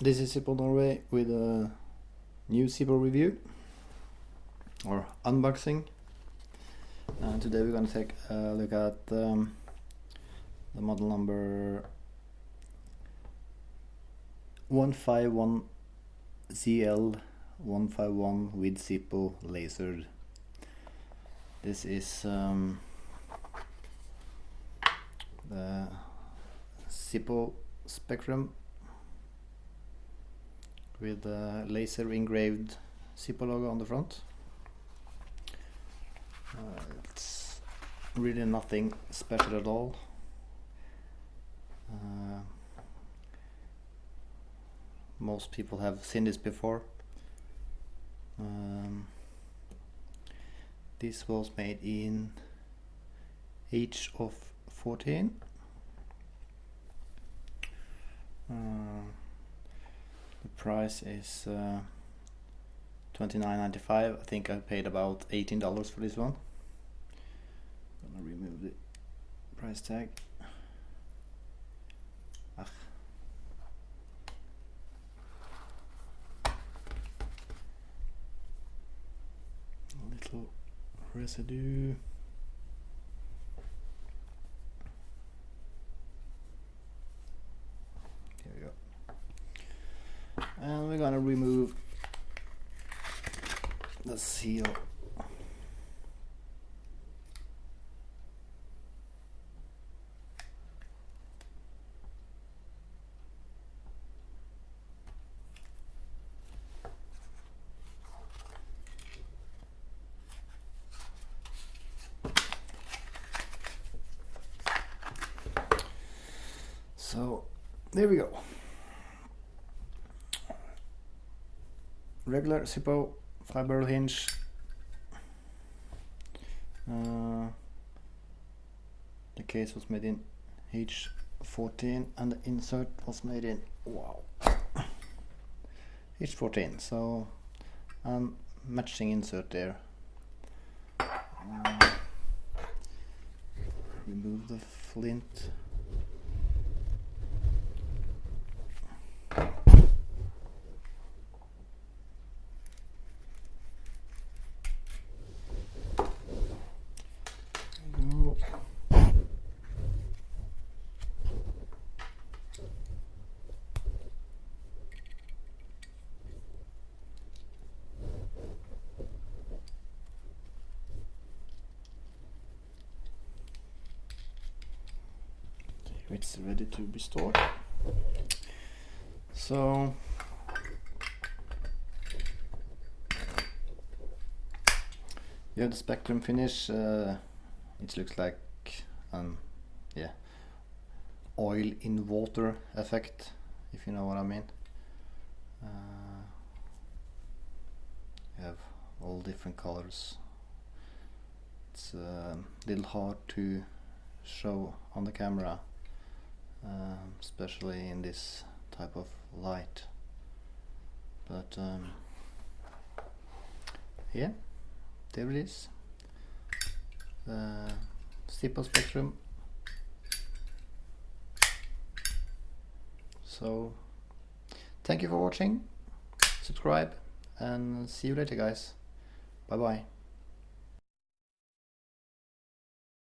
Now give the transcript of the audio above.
This is Zippo Norway with a new Zippo review or unboxing. And today we're going to take a look at the model number 151ZL151 with Zippo laser. This is the Zippo Spectrum with the laser engraved Zippo logo on the front. It's really nothing special at all. Most people have seen this before. This was made in H of 14. The price is $29.95. I think I paid about $18 for this one. I'm gonna remove the price tag. A little residue. Here we go. And we're gonna remove the seal. So there we go. Regular Zippo 5-barrel hinge. The case was made in H14 and the insert was made in H14. So matching insert there. Remove the flint. It's ready to be stored. So you have the Spectrum finish. It looks like oil in water effect, if you know what I mean. You have all different colors. It's a little hard to show on the camera, especially in this type of light, but yeah, there it is, the Zippo Spectrum. So thank you for watching, subscribe, and see you later guys. Bye bye.